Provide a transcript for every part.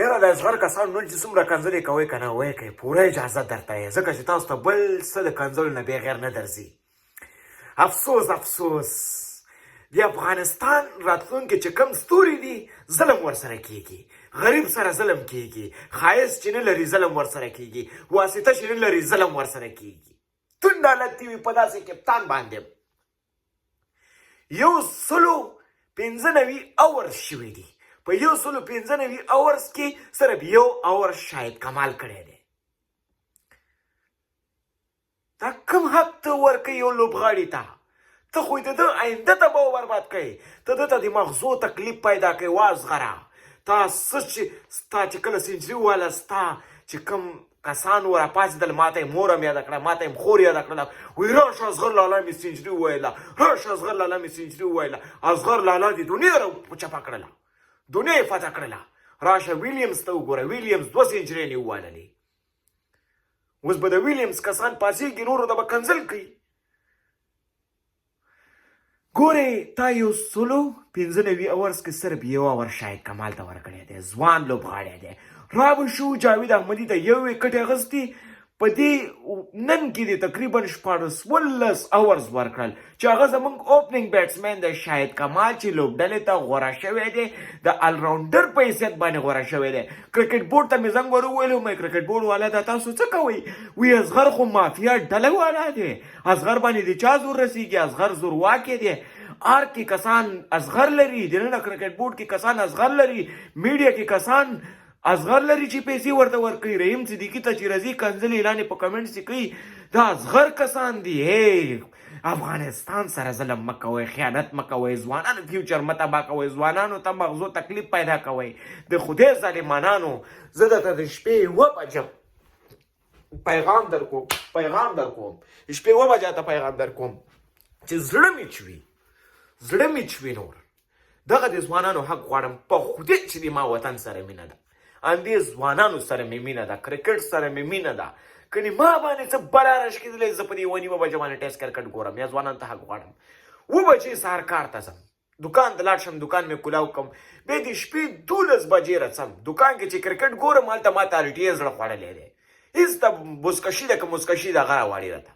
یاره د اصغر کسان نن چې څومره کنځلې کوئ که نه وایې کوئ پوره اجازه درته یې ځکه چې تاسو ته بل څه د کنځلو نه بغیر نه درځي. افسوس افسوس د افغانستان راتلونکي چې کم ستوري دي ظلم ورسره کیږي، غریب سره ظلم کیږي، ښایست چې نه لري ظلم ورسره کیږي، واسطه چې نه لري ظلم ورسره کیږي. توند حالت دي وي په داسې کپتان باندې 195 اورز شوي دي. په 195 اورز کې صرف 1 اور شاهد کمال کړی دی. دا کوم حق ته ورکوي یو لوبغاړي ته؟ ته خو د ده آینده ته به برباد کوې، ته ده ته د مغزو تکلیف پیدا کوې. وازغره تا ستا چې کله سینچري وواله ستا چې کوم کسان ورپاڅېدل ما ته یې مور هم یاده کړه، ما ته یې خور یاده کړله، وایي راشه اصغر لالا مې سینچري وویله، راشه اصغر لالا مې سینچري وویله. اصغر لالا دې دنیا چپه کړله، دنیا یې فتح کړله. راشه ویلیمز ته وګوره، ویلیمز 2 سینچریانې وواللې. اوس به د ویلیمز کسان پاڅېږي نورو ته به کنځل کوي. ګورې تا 195 اورز کې صرف 1 اور شاهد کمال ته ورکړی دی. ځوان لوبغاړی دی. را به شو جاوید احمدي ته 1 وکټ اخیستي، په دې نن کې دې تقریبا 14 اورز ورکړل چې هغه زموږ اوپننګ بیټسمین د شاهد کمال چې لوبډلې ته غوره شوی دی د الراونډر په حیثیت باندې غوره شوی دی. کرکټ بورډ ته مې زنګ ور وویلو مې کرکټ بورډ والا ته تاسو څه کوئ؟ وی اصغر خو مافیا ډله والا دی، اصغر باندې د چا زور رسیږي؟ اصغر زورواکې دی. آر کې کسان اصغر لري، دننه کرکټ بورډ کې کسان اصغر لري، میډیا کې کسان اصغر لري چې پیسې ورته ورکوي. رحیم صدیقي ته چې راځي کنځلې اعلانې په کمنټس کې کوي دا اصغر کسان دي. افغانستان سره ظلم مه کوئ، خیانت مه کوئ، ځوانانو فیوچر مه تباه کوئ، ځوانانو ته مغزو تکلیف پیدا کوئ. د خدای ظالمانانو زه درته د شپې 1 بجه پیغام در کوم، شپې 1 بجه ته پیغام در کوم چې زړه مې چوي نور دغه د ځوانانو حق غواړم په خدای چې د ما وطن سره مینه ده، اندې ځوانانو سره مې مینه ده، کرکټ سره مې مینه ده. کنې ما باندې څه بلا راشکېدلی زه په دې 1 بجه باندې ټیسټ کرکټ ګورم یا ځوانانو ته حق غواړم. 2 بجې سهار کار ته ځم، دکان ته لاړ شم، دکان مې کلاو کړم، بیا د شپې 12 بجې راځم دکان کې چې کرکټ ګورم هلته ما ته الټي زړه خوړلی دی. هېڅ ته بزکشي ده که مسکشي ده هغه راواړي راته.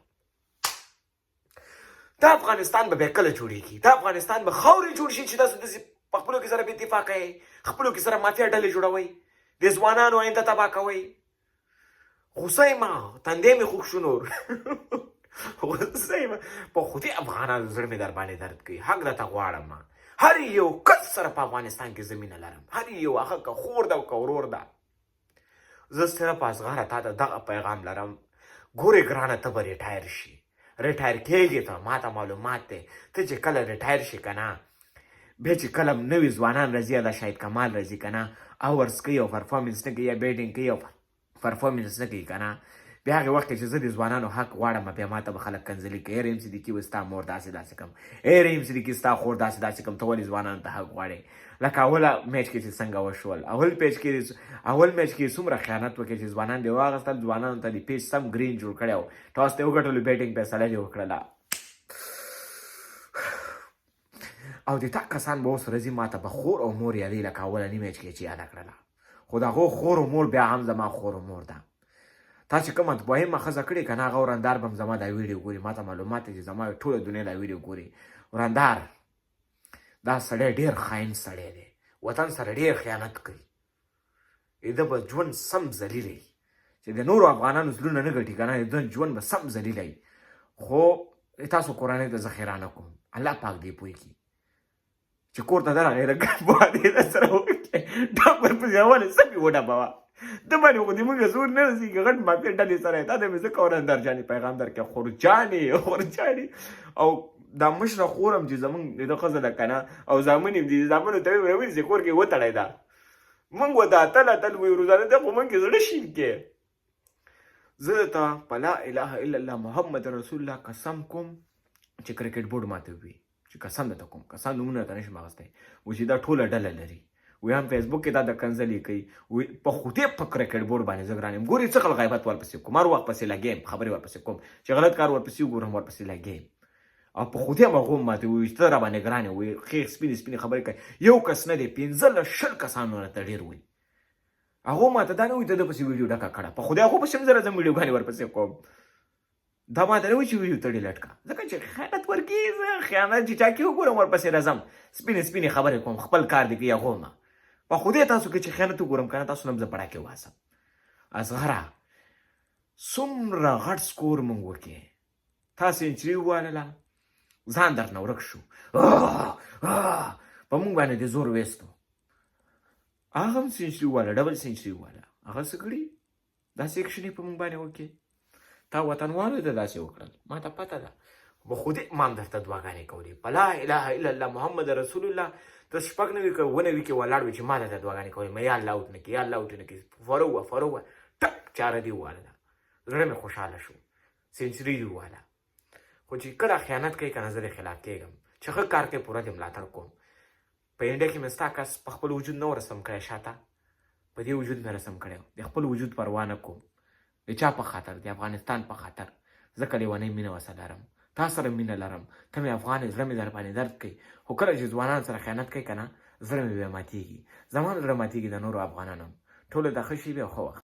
دا افغانستان به بیا کله جوړېږي؟ دا افغانستان به خاورې جوړ شي چې تاسو داسې په خپلو کې سره بې اتفاقه یې، خپلو کې سره مافیا ډلې جوړوئ، د ځوانانو آینده تباه کوئ. غوسه یم، تندی مې خوږ شو نور غوسه یم. په خدای افغانانو زړه مې در باندې درد کوي. حق درته غواړم هر یو کس سره په افغانستان کې زه مینه لرم، هر یو، هغه که خور ده او که ورور ده. زه صرف اصغره تا ته دغه پیغام لرم، ګورې ګرانه ته به ریټایر شي، ریټایر کېږي ته ما ته معلومات دی. ته چې کله ریټایر شي که نه بیا چې کله نوي ځوانان راځي یا د شاهد کمال راځي که نه اورز کوي او پرفارمنس نه کوي یا بیټینګ کوي او پرفارمنس نه کوي که نه بیا هغې وخت کې چې زه د ځوانانو حق غواړم بیا ما ته به خلک کنځلي کوي. رحیم صدیقي و ستا مور داسې داسې کم، رحیم صدیقي ستا خور داسې داسې کم، ته ولې ځوانانو ته حق غواړې؟ لکه اوله میچ کې چې څنګه وشول، اول میچ کې څومره خیانت وکړې چې ځوانان دې واغېستل، ځوانانو ته د پیچ سم ګرین جوړ کړی و، ټاس ته یې وګټلو، بیټینګ فیصله دې وکړله او د تا کسان به اوس راځي ما ته به خور او مور یادوي لکه اولني میچ کې چې یاده کړله. خو د هغو خور او مور بیا هم زما خور او مور ده. تا چې کومه دویمه ښځه کړې که نه هغه ورندار به هم زما دا ویډیو ګوري. ما ته معلومات دی چې زما ټوله دنیا دا ویډیو ګوري. ورندار دا سړی ډېر خاین سړی دی، وطن سره ډېر خیانت کوي. د به ژوند سم ذلیلی چې د نورو افغانانو زړونه نه ګټي که نه د ژوند به سم ذلیلی. خو تاسو کورنۍ ته زه خیرانه کوم، الله پاک دې پوهېږي چې کور ته درغې د ګډ بادې در سره وکړې ډاکټر پسې اولې سپي وډبوه د باندې خو دې مونږ زور نه رسېږي غټ مافیا ډلې سره یې تا ته مې ځکه ورندر جانې پیغام درکړې خورجانې او دا مشره خور هم چې زمونږ د ده ښځه ده که نه او زامن یې دي زامنو ته ویې ونیسې کور کې وتړی ده مونږ ورته اتل وایو روزانه ته خو مونږ کې زړه شین کې. زه درته په لا اله الا الله محمد رسول الله قسم کوم چې کرکټ بورډ ماته وي چې قسم درته کوم، کسان نومونه درته نشم اخیستی وایي چې دا ټوله ډله لري، وایي هم فیسبوک کې دا د کنځلې کوي، وایي په خدای په کرکټ بورډ باندې زه ګران یم. ګورې څه خل غیبت ورپسې کوم، هر وخت پسې لګیم، خبرې ورپسې کوم، چې غلط کار ورپسې وګورم ورپسې لګیم او په خدای مغوم ماته وایي چې ته را باندې ګران یې، وایي ښې سپینې خبرې کوي. یو کس نه دی 15 20 کسانو راته ډېر وایي هغه ماته دا نه وایي ته د پسې ویډیو ډکه کړه په خدای هغو پسې هم زه راځم ویډیوګانې ورپسې کوم دا ماته نه وایي چې ویډیو تړې لټکه ځکه چې خیانت ورکي زه خیانت چې چا کې وګورم ورپسې راځم سپینې سپینې خبرې کوم خپل کار دی کوي هغو ما په خدای تاسو کې چې خیانت وګورم که نه تاسو نه هم زه پړاکې وباسم اصغره څومره غټ سکور مونږ وکړې تا سینچري ووالله ځان درنه ورک شو په مونږ باندې دې زور ویستو هغه هم سینچري وواله ډبل سینچري وواله هغه څه کړي داسې اکشن یې په مونږ باندې وکړې تا وطنوالو ته داسې وکړل ما ته پته ده به خودی ما هم درته دعاګانې کولې په لا اله الا الله محمد رسول الله ته شپږ نوي که اووه نوي کې ولاړ وي چې ما درته دعاګانې کولې ما یا الله اوټ نه کړي یا الله اوټ نه کړي فرو وه فرو وه ټک چاره دې وواله زړه مې خوشحاله شو سینچري دې وواله خو چې کله خیانت کوي که نه زه د خلاف کېږم چې ښه کار کوي پوره دې ملاتړ کوم په انډیا کې مې ستا کس په خپل وجود نه ورسم کړی شاته په دې وجود مې رسم کړی د خپل وجود پروا نه کوم د چا په خاطر د افغانستان په خاطر زه که لیونۍ مینه ورسره لرم تا سره مینه لرم ته مې افغان زړه مې در باندې درد کوي خو کله چې ځوانان سره خیانت کوي که نه زړه مې بیا ماتېږي زما زړه ماتېږي د نورو افغانانو ټولو ته ښه شي بیا ښه وخت